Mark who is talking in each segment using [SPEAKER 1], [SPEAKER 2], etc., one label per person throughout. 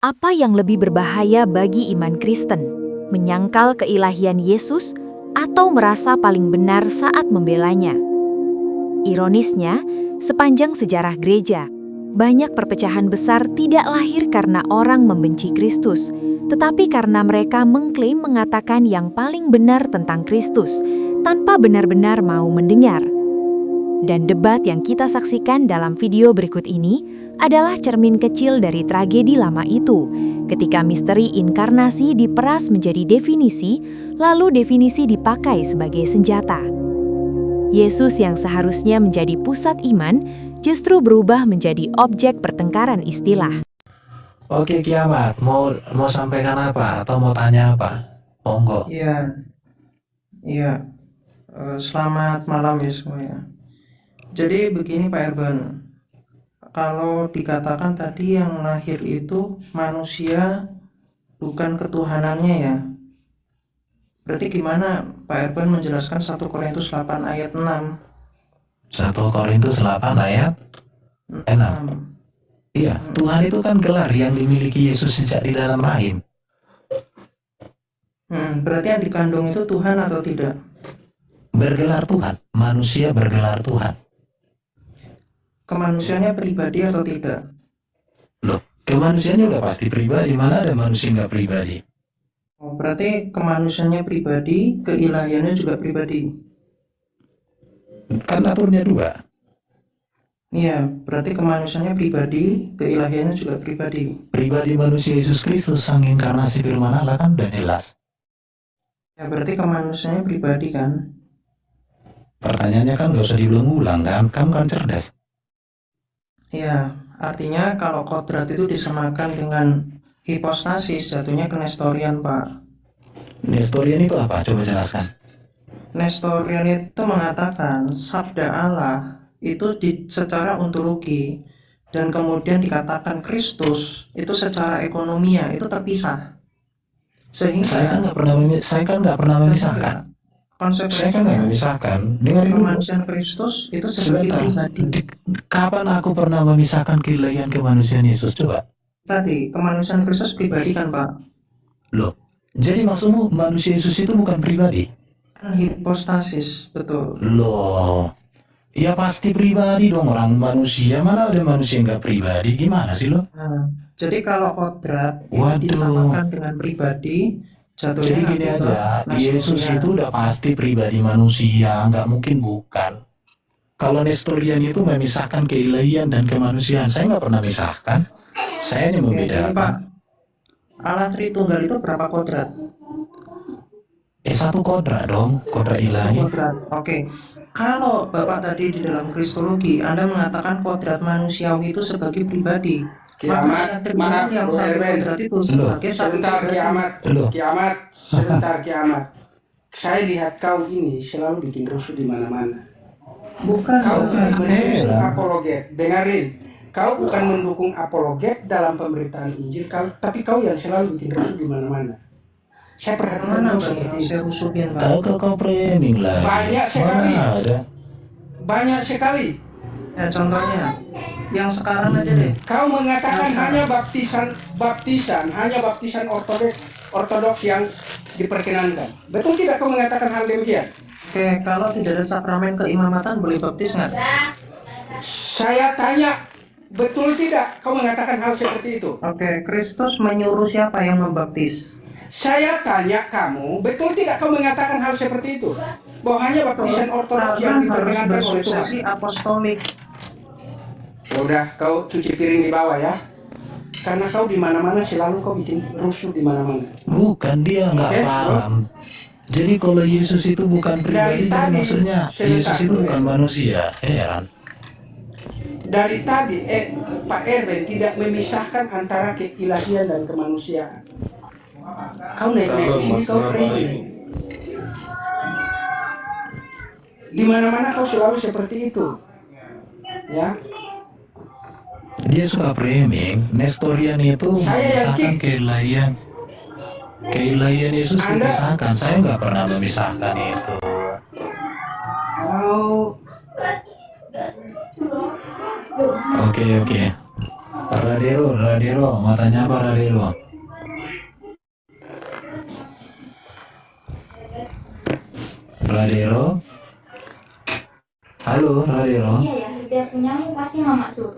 [SPEAKER 1] Apa yang lebih berbahaya bagi iman Kristen? Menyangkal keilahian Yesus atau merasa paling benar saat membelanya? Ironisnya, sepanjang sejarah gereja, banyak perpecahan besar tidak lahir karena orang membenci Kristus, tetapi karena mereka mengklaim mengatakan yang paling benar tentang Kristus, tanpa benar-benar mau mendengar. Dan debat yang kita saksikan dalam video berikut ini adalah cermin kecil dari tragedi lama itu, ketika misteri inkarnasi diperas menjadi definisi, lalu definisi dipakai sebagai senjata. Yesus yang seharusnya menjadi pusat iman, justru berubah menjadi objek pertengkaran istilah.
[SPEAKER 2] Oke, Kiamat, mau sampaikan apa atau mau tanya apa? Monggo.
[SPEAKER 3] Iya, iya. Selamat malam ya semuanya. Jadi begini Pak Erban, kalau dikatakan tadi yang lahir itu manusia bukan ketuhanannya ya. Berarti gimana Pak Erban menjelaskan 1 Korintus 8 ayat 6?
[SPEAKER 2] 1 Korintus 8 ayat 6. Iya, Tuhan itu kan gelar yang dimiliki Yesus sejak di dalam rahim.
[SPEAKER 3] Berarti yang dikandung itu Tuhan atau tidak?
[SPEAKER 2] Bergelar Tuhan, manusia bergelar Tuhan.
[SPEAKER 3] Kemanusiaannya pribadi atau tidak?
[SPEAKER 2] Loh, kemanusiaannya udah pasti pribadi, mana ada manusia nggak pribadi?
[SPEAKER 3] Oh, berarti kemanusiaannya pribadi, keilahiannya juga pribadi.
[SPEAKER 2] Kan aturnya dua.
[SPEAKER 3] Iya, berarti kemanusiaannya pribadi, keilahiannya juga pribadi.
[SPEAKER 2] Pribadi manusia Yesus Kristus sang inkarnasi firman Allah kan udah jelas.
[SPEAKER 3] Ya, berarti kemanusiaannya pribadi kan?
[SPEAKER 2] Pertanyaannya kan nggak usah diulang-ulang kan, kamu kan cerdas.
[SPEAKER 3] Ya, artinya kalau kodrat itu disamakan dengan hipostasis, jatuhnya ke Nestorian, Pak.
[SPEAKER 2] Nestorian itu apa? Coba jelaskan.
[SPEAKER 3] Nestorian itu mengatakan sabda Allah itu secara ontologi, dan kemudian dikatakan Kristus itu secara ekonomia itu terpisah. Sehingga
[SPEAKER 2] Saya kan nggak pernah memisahkan. Saya kan nggak memisahkan. Dengarin dulu.
[SPEAKER 3] kemanusiaan Kristus itu sebagai pribadi.
[SPEAKER 2] Kapan aku pernah memisahkan keilahian kemanusiaan Yesus? Coba.
[SPEAKER 3] Tadi kemanusiaan Kristus pribadi kan, Pak?
[SPEAKER 2] Loh, jadi maksudmu manusia Yesus itu bukan pribadi?
[SPEAKER 3] Hipostasis, betul.
[SPEAKER 2] Loh, ya pasti pribadi dong, orang manusia. Mana ada manusia nggak pribadi? Gimana sih lo?
[SPEAKER 3] Nah, jadi kalau kodrat itu
[SPEAKER 2] Waduh.
[SPEAKER 3] disamakan dengan pribadi, jatuhnya
[SPEAKER 2] Jadi gini
[SPEAKER 3] nanti
[SPEAKER 2] aja,
[SPEAKER 3] ke
[SPEAKER 2] Yesus
[SPEAKER 3] Nestorian.
[SPEAKER 2] itu udah pasti pribadi manusia, nggak mungkin bukan. Kalau Nestorian itu memisahkan keilahian dan kemanusiaan, saya nggak pernah misahkan. Saya ini
[SPEAKER 3] Oke, jadi Pak,
[SPEAKER 2] membedakan.
[SPEAKER 3] Allah Tritunggal itu berapa kodrat?
[SPEAKER 2] Satu kodrat dong, kodrat ilahi.
[SPEAKER 3] Kodrat. Oke. Kalau Bapak tadi di dalam Kristologi, Anda mengatakan kodrat manusiawi itu sebagai pribadi.
[SPEAKER 4] Kiamat, maaf,
[SPEAKER 3] yang
[SPEAKER 4] Bro
[SPEAKER 3] satu
[SPEAKER 4] Erwin.
[SPEAKER 3] kodrat itu sebagai satu
[SPEAKER 4] Sebentar
[SPEAKER 3] pribadi.
[SPEAKER 4] kiamat,
[SPEAKER 2] Loh.
[SPEAKER 4] kiamat, sebentar kiamat. Saya lihat kau ini selalu bikin rusuh di mana-mana.
[SPEAKER 3] Bukan.
[SPEAKER 4] Kau bukan mendukung
[SPEAKER 2] heran.
[SPEAKER 4] apologet, dengarin. Kau bukan mendukung apologet dalam pemberitaan Injil, tapi kau yang selalu bikin rusuh di mana-mana. Saya perhatikan
[SPEAKER 3] Mana
[SPEAKER 4] kau
[SPEAKER 3] Pak
[SPEAKER 4] seperti
[SPEAKER 3] yang
[SPEAKER 4] itu.
[SPEAKER 3] saya rusuhin, Pak?
[SPEAKER 2] Tahu kau framing lah.
[SPEAKER 4] Banyak sekali.
[SPEAKER 2] Mana ada?
[SPEAKER 4] Banyak sekali.
[SPEAKER 3] Ya, contohnya, yang sekarang aja deh.
[SPEAKER 4] Kau mengatakan hanya baptisan ortodoks yang diperkenankan. Betul tidak kau mengatakan hal demikian?
[SPEAKER 3] Oke, kalau tidak ada sakramen keimamatan boleh baptis nggak?
[SPEAKER 4] Saya tanya, betul tidak kau mengatakan hal seperti itu?
[SPEAKER 3] Oke, Kristus menyuruh siapa yang membaptis?
[SPEAKER 4] Saya tanya kamu, betul tidak kau mengatakan hal seperti itu? Bahwa hanya baptisan ortodoks yang
[SPEAKER 3] Karena harus
[SPEAKER 4] diperkenankan oleh Tuhan.
[SPEAKER 3] bersuksesi apostolik.
[SPEAKER 4] Udah, kau cuci piring di bawah ya. Karena kau di mana-mana selalu kau bikin rusuh di mana-mana.
[SPEAKER 2] Bukan, dia nggak
[SPEAKER 4] Oke,
[SPEAKER 2] paham. Jadi kalau Yesus itu bukan pribadi,
[SPEAKER 4] Dari tadi,
[SPEAKER 2] maksudnya Yesus itu
[SPEAKER 4] sebentar.
[SPEAKER 2] bukan manusia. Heran.
[SPEAKER 4] Dari tadi Pak Erwin tidak memisahkan antara keilahian dan kemanusiaan. Kau naik-naik di sini kau framing. Di mana-mana kau selalu seperti itu. Ya.
[SPEAKER 2] Dia suka framing. Nestorian itu
[SPEAKER 4] Saya
[SPEAKER 2] memisahkan
[SPEAKER 4] yakin.
[SPEAKER 2] keilahian. Keilahian Yesus
[SPEAKER 4] Anda-
[SPEAKER 2] dipisahkan. Saya nggak pernah memisahkan itu.
[SPEAKER 4] Kau
[SPEAKER 2] Oke. Radero, mau tanya apa Radero? Radero? Halo Radero?
[SPEAKER 5] Iya ya, setiap punyamu pasti mama suruh.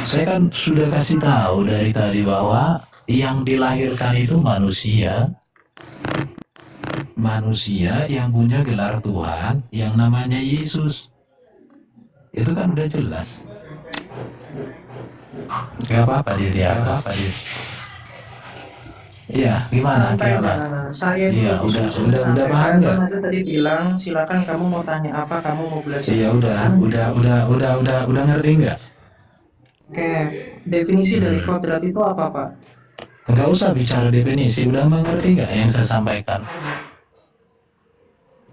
[SPEAKER 2] Saya kan sudah kasih tahu dari tadi bahwa yang dilahirkan itu manusia. Manusia yang punya gelar Tuhan yang namanya Yesus. Itu kan udah jelas. Gak apa-apa dia, gak apa-apa dia. Iya, gimana?
[SPEAKER 3] Santai,
[SPEAKER 2] Gimana?
[SPEAKER 3] Pak. Saya itu
[SPEAKER 2] Iya,
[SPEAKER 3] lebih
[SPEAKER 2] udah
[SPEAKER 3] susun santai.
[SPEAKER 2] paham
[SPEAKER 3] Pak
[SPEAKER 2] nggak?
[SPEAKER 3] Erban aja tadi bilang, silakan kamu mau tanya apa, kamu mau belajar.
[SPEAKER 2] Iya, udah ngerti nggak?
[SPEAKER 3] Oke, definisi dari kodrat itu apa, Pak?
[SPEAKER 2] Nggak usah bicara definisi, udah mengerti nggak yang saya sampaikan?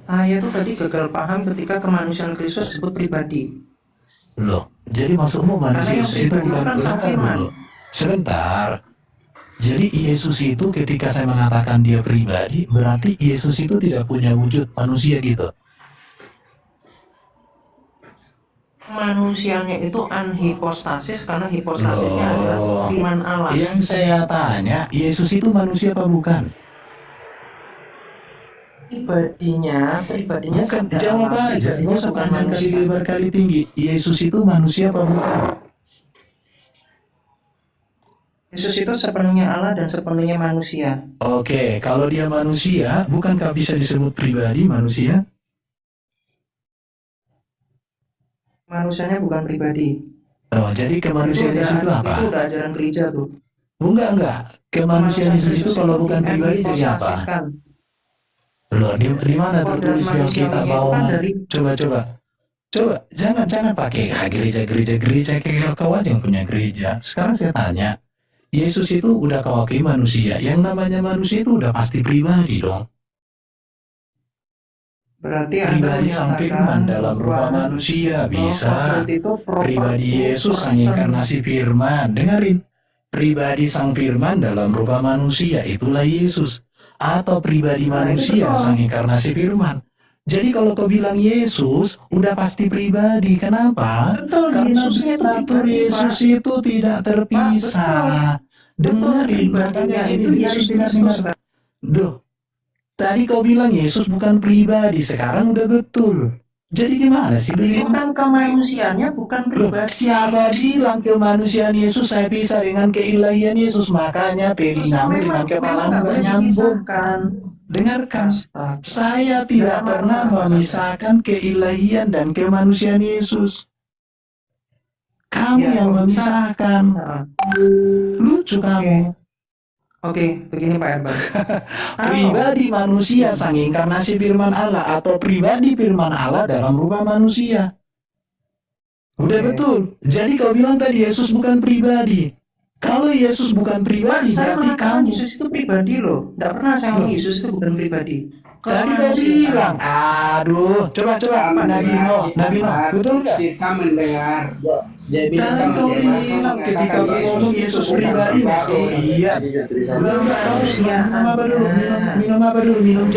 [SPEAKER 3] Saya tuh tadi gagal paham ketika kemanusiaan Kristus disebut pribadi.
[SPEAKER 2] Loh, jadi maksudmu manusia
[SPEAKER 3] Karena yang
[SPEAKER 2] Yesus itu
[SPEAKER 3] pribadi
[SPEAKER 2] bukan
[SPEAKER 3] kan sang firman.
[SPEAKER 2] dulu. Sebentar. Jadi Yesus itu ketika saya mengatakan dia pribadi, berarti Yesus itu tidak punya wujud manusia gitu.
[SPEAKER 3] Manusianya itu anhipostasis karena hipostasisnya adalah
[SPEAKER 2] Loh,
[SPEAKER 3] firman Allah.
[SPEAKER 2] yang saya tanya, Yesus itu manusia apa bukan?
[SPEAKER 3] Pribadinya
[SPEAKER 2] Bukan,
[SPEAKER 3] sedang
[SPEAKER 2] jawab
[SPEAKER 3] Allah,
[SPEAKER 2] aja, nggak
[SPEAKER 3] pribadinya
[SPEAKER 2] usah
[SPEAKER 3] bukan
[SPEAKER 2] panjang kali
[SPEAKER 3] manusia.
[SPEAKER 2] lebar kali tinggi. Yesus itu manusia apa bukan?
[SPEAKER 3] Yesus itu sepenuhnya Allah dan sepenuhnya manusia.
[SPEAKER 2] Oke, kalau dia manusia, bukankah bisa disebut pribadi manusia?
[SPEAKER 3] Manusianya bukan pribadi.
[SPEAKER 2] Oh, jadi kemanusiaan Yesus itu apa?
[SPEAKER 3] Itu udah ajaran gereja tuh.
[SPEAKER 2] Enggak. Kemanusiaan Yesus itu kalau bukan pribadi jadi apa?
[SPEAKER 3] dipostasiskan.
[SPEAKER 2] Loh, di mana
[SPEAKER 3] Kodrat
[SPEAKER 2] tertulis yang kita
[SPEAKER 3] manusiawinya itu
[SPEAKER 2] bawa?
[SPEAKER 3] kan dari
[SPEAKER 2] Coba, jangan pakai gereja kayak kau aja yang punya gereja. Sekarang saya tanya, Yesus itu udah kawaki manusia, yang namanya manusia itu udah pasti pribadi dong.
[SPEAKER 3] berarti
[SPEAKER 2] Pribadi sang firman dalam rupa manusia bisa. Pribadi Yesus sang inkarnasi firman, dengerin. Pribadi sang firman dalam rupa manusia, itulah Yesus. Atau pribadi manusia sang inkarnasi firman. Jadi kalau kau bilang Yesus, udah pasti pribadi. Kenapa?
[SPEAKER 3] Betul,
[SPEAKER 2] Karena
[SPEAKER 3] Yesusnya itu
[SPEAKER 2] natur
[SPEAKER 3] pribadi,
[SPEAKER 2] Yesus
[SPEAKER 3] Pak.
[SPEAKER 2] itu tidak terpisah. Dengerin, makanya ini
[SPEAKER 3] Yesus
[SPEAKER 2] dengar. Duh, tadi kau bilang Yesus bukan pribadi, sekarang udah betul. Jadi gimana sih beliau?
[SPEAKER 3] Bukan kemanusiaannya, bukan
[SPEAKER 2] Loh,
[SPEAKER 3] pribadi.
[SPEAKER 2] siapa bilang kemanusiaan Yesus saya pisah dengan keilahian Yesus? Makanya telingamu dengan kepalamu gak nyambung. Dengarkan, saya tidak pernah memisahkan keilahian dan kemanusiaan Yesus. Kamu
[SPEAKER 3] Ya,
[SPEAKER 2] yang
[SPEAKER 3] kok bisa?
[SPEAKER 2] memisahkan. Lucu kamu.
[SPEAKER 3] Oke, begini Pak Erban.
[SPEAKER 2] Pribadi manusia sang inkarnasi firman Allah atau pribadi firman Allah dalam rupa manusia. Udah
[SPEAKER 3] Oke.
[SPEAKER 2] betul. Jadi kau bilang tadi Yesus bukan pribadi. Kalau Yesus bukan pribadi,
[SPEAKER 3] Saya
[SPEAKER 2] berarti
[SPEAKER 3] mengatakan
[SPEAKER 2] kamu.
[SPEAKER 3] Yesus itu pribadi loh. Tidak pernah saya ngomong Yesus itu bukan pribadi.
[SPEAKER 2] Tadi kau bilang, aduh, coba Nabi Nuh, betul nggak?
[SPEAKER 4] Kita mendengar.
[SPEAKER 2] Tadi kau bilang ketika kau ngomong Yesus pribadi, Nestoria. Udah kau minum apa dulu? Minum apa dulu? Minum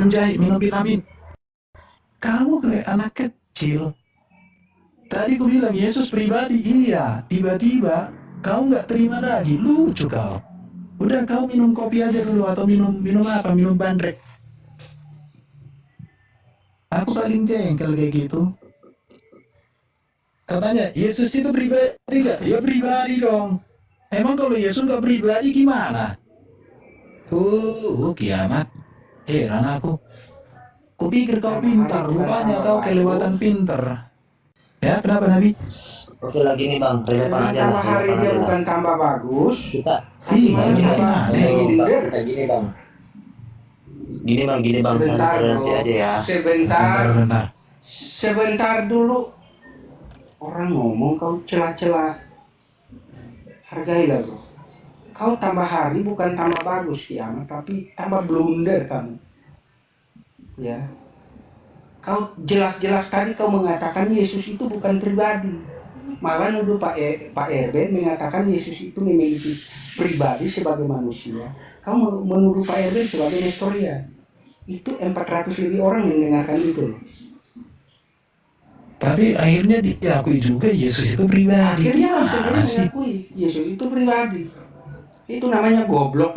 [SPEAKER 2] jahe, minum vitamin. Kamu kayak anak kecil. Tadi aku bilang Yesus pribadi, iya. Tiba-tiba kau nggak terima lagi, lucu kau. Udah kau minum kopi aja dulu atau minum apa? Minum bandrek. Aku paling jengkel kayak gitu. Katanya Yesus itu pribadi gak? Ya pribadi dong. Emang kalau Yesus nggak pribadi gimana? Kiamat. Heran aku. Kupikir kau pintar, rupanya kau kelewatan pintar. Ya, kenapa Nabi?
[SPEAKER 6] Oke lagi nih bang, relevan aja
[SPEAKER 4] Tambah
[SPEAKER 6] lah.
[SPEAKER 4] hari
[SPEAKER 6] Relevan
[SPEAKER 4] dia
[SPEAKER 6] aja lah.
[SPEAKER 4] bukan tambah bagus.
[SPEAKER 6] Kita
[SPEAKER 2] Iya,
[SPEAKER 6] gini bang,
[SPEAKER 2] gimana?
[SPEAKER 6] kita gini bang. Gini bang, saya toleransi aja ya.
[SPEAKER 2] Bentar.
[SPEAKER 4] Sebentar dulu. Orang ngomong kau celah-celah. Hargailah bro. Kau tambah hari bukan tambah bagus kiamat, tapi tambah blunder kamu. Ya. Kau jelas-jelas tadi kau mengatakan Yesus itu bukan pribadi. Malah nuduh Pak Erben mengatakan Yesus itu memiliki pribadi sebagai manusia. Kau menuduh Pak Erben sebagai Nestoria. Itu 400 lebih orang yang mendengarkan itu.
[SPEAKER 2] Tapi akhirnya diakui juga Yesus itu pribadi.
[SPEAKER 4] Akhirnya manusia
[SPEAKER 2] Gimana sih?
[SPEAKER 4] mengakui Yesus itu pribadi. Itu namanya goblok.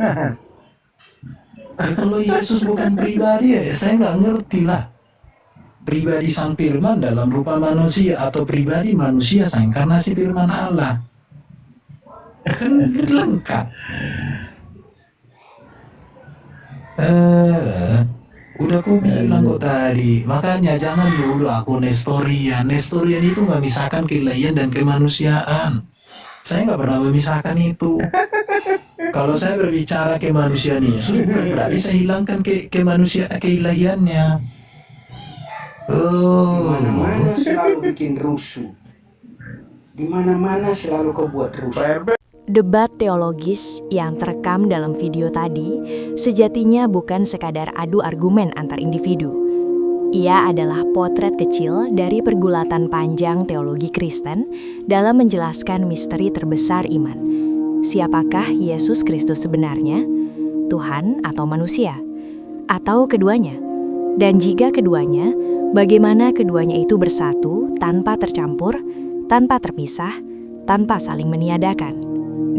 [SPEAKER 2] Kalau Yesus bukan pribadi ya saya nggak ngerti lah. Pribadi Sang Firman dalam rupa manusia atau pribadi manusia sang inkarnasi Firman Allah. Kan lengkap. Udah aku bilang kok tadi, makanya jangan dulu aku Nestorian. Nestorian itu memisahkan keilahian dan kemanusiaan. Saya nggak pernah memisahkan itu. Kalau saya berbicara kemanusiaan Yesus, bukan berarti saya hilangkan keilahiannya. Oh,
[SPEAKER 4] Mana selalu bikin rusuh. Di mana-mana selalu kau buat rusuh.
[SPEAKER 1] Debat teologis yang terekam dalam video tadi sejatinya bukan sekadar adu argumen antar individu. Ia adalah potret kecil dari pergulatan panjang teologi Kristen dalam menjelaskan misteri terbesar iman. Siapakah Yesus Kristus sebenarnya? Tuhan atau manusia? Atau keduanya? Dan jika keduanya, bagaimana keduanya itu bersatu tanpa tercampur, tanpa terpisah, tanpa saling meniadakan?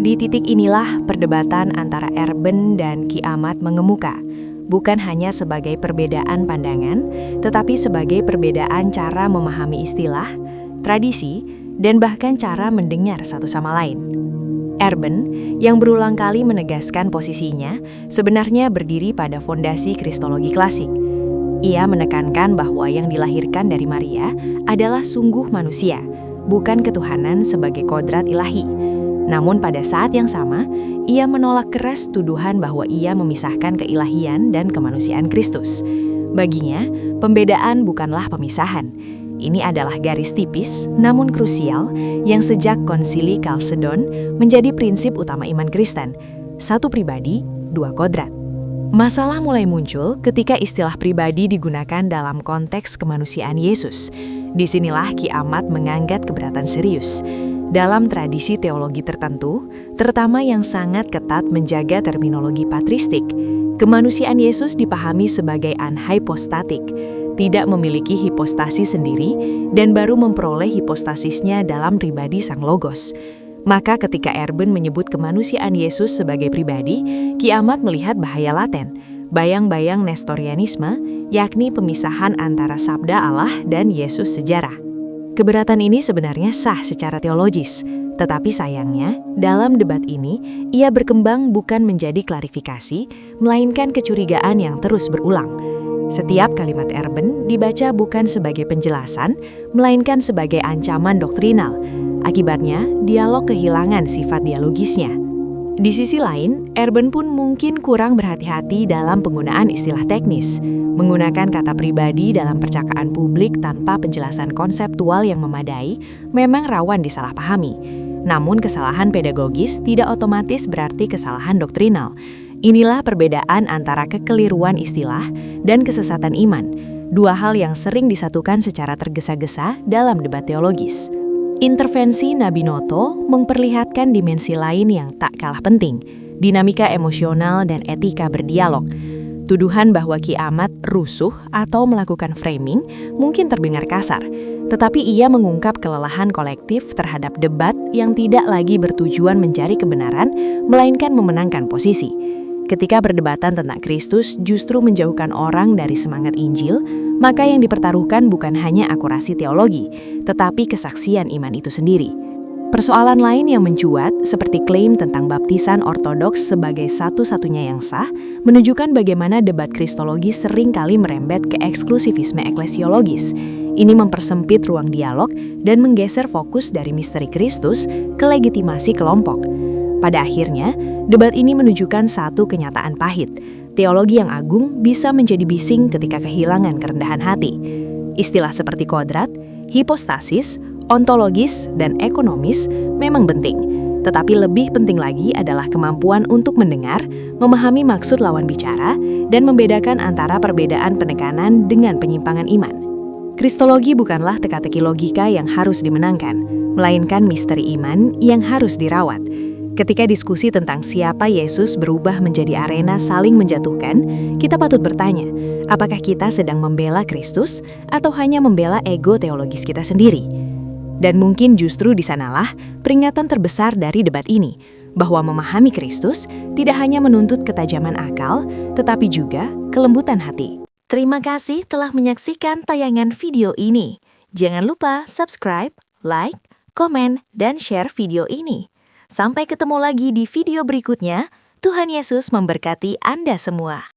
[SPEAKER 1] Di titik inilah perdebatan antara Erben dan Ki Amat mengemuka, bukan hanya sebagai perbedaan pandangan, tetapi sebagai perbedaan cara memahami istilah, tradisi, dan bahkan cara mendengar satu sama lain. Erben, yang berulang kali menegaskan posisinya, sebenarnya berdiri pada fondasi kristologi klasik. Ia menekankan bahwa yang dilahirkan dari Maria adalah sungguh manusia, bukan ketuhanan sebagai kodrat ilahi. Namun pada saat yang sama, ia menolak keras tuduhan bahwa ia memisahkan keilahian dan kemanusiaan Kristus. Baginya, pembedaan bukanlah pemisahan. Ini adalah garis tipis, namun krusial, yang sejak Konsili Kalsedon menjadi prinsip utama iman Kristen. Satu pribadi, dua kodrat. Masalah mulai muncul ketika istilah pribadi digunakan dalam konteks kemanusiaan Yesus. Disinilah Ki Amat mengangkat keberatan serius. Dalam tradisi teologi tertentu, terutama yang sangat ketat menjaga terminologi patristik, kemanusiaan Yesus dipahami sebagai anhypostatik, tidak memiliki hipostasi sendiri dan baru memperoleh hipostasisnya dalam pribadi Sang Logos. Maka ketika Erben menyebut kemanusiaan Yesus sebagai pribadi, Ki Amat melihat bahaya laten, bayang-bayang Nestorianisme, yakni pemisahan antara sabda Allah dan Yesus sejarah. Keberatan ini sebenarnya sah secara teologis, tetapi sayangnya, dalam debat ini, ia berkembang bukan menjadi klarifikasi, melainkan kecurigaan yang terus berulang. Setiap kalimat Erben dibaca bukan sebagai penjelasan, melainkan sebagai ancaman doktrinal. Akibatnya, dialog kehilangan sifat dialogisnya. Di sisi lain, Erben pun mungkin kurang berhati-hati dalam penggunaan istilah teknis. Menggunakan kata pribadi dalam percakapan publik tanpa penjelasan konseptual yang memadai memang rawan disalahpahami. Namun kesalahan pedagogis tidak otomatis berarti kesalahan doktrinal. Inilah perbedaan antara kekeliruan istilah dan kesesatan iman, dua hal yang sering disatukan secara tergesa-gesa dalam debat teologis. Intervensi Nabi Noto memperlihatkan dimensi lain yang tak kalah penting, dinamika emosional dan etika berdialog. Tuduhan bahwa Ki Amat rusuh atau melakukan framing mungkin terdengar kasar, tetapi ia mengungkap kelelahan kolektif terhadap debat yang tidak lagi bertujuan mencari kebenaran, melainkan memenangkan posisi. Ketika perdebatan tentang Kristus justru menjauhkan orang dari semangat Injil, maka yang dipertaruhkan bukan hanya akurasi teologi, tetapi kesaksian iman itu sendiri. Persoalan lain yang mencuat, seperti klaim tentang baptisan ortodoks sebagai satu-satunya yang sah, menunjukkan bagaimana debat kristologi sering kali merembet ke eksklusivisme eklesiologis. Ini mempersempit ruang dialog dan menggeser fokus dari misteri Kristus ke legitimasi kelompok. Pada akhirnya, debat ini menunjukkan satu kenyataan pahit. Teologi yang agung bisa menjadi bising ketika kehilangan kerendahan hati. Istilah seperti kodrat, hipostasis, ontologis, dan ekonomis memang penting. Tetapi lebih penting lagi adalah kemampuan untuk mendengar, memahami maksud lawan bicara, dan membedakan antara perbedaan penekanan dengan penyimpangan iman. Kristologi bukanlah teka-teki logika yang harus dimenangkan, melainkan misteri iman yang harus dirawat. Ketika diskusi tentang siapa Yesus berubah menjadi arena saling menjatuhkan, kita patut bertanya, apakah kita sedang membela Kristus atau hanya membela ego teologis kita sendiri? Dan mungkin justru di sanalah peringatan terbesar dari debat ini, bahwa memahami Kristus tidak hanya menuntut ketajaman akal, tetapi juga kelembutan hati. Terima kasih telah menyaksikan tayangan video ini. Jangan lupa subscribe, like, komen, dan share video ini. Sampai ketemu lagi di video berikutnya. Tuhan Yesus memberkati Anda semua.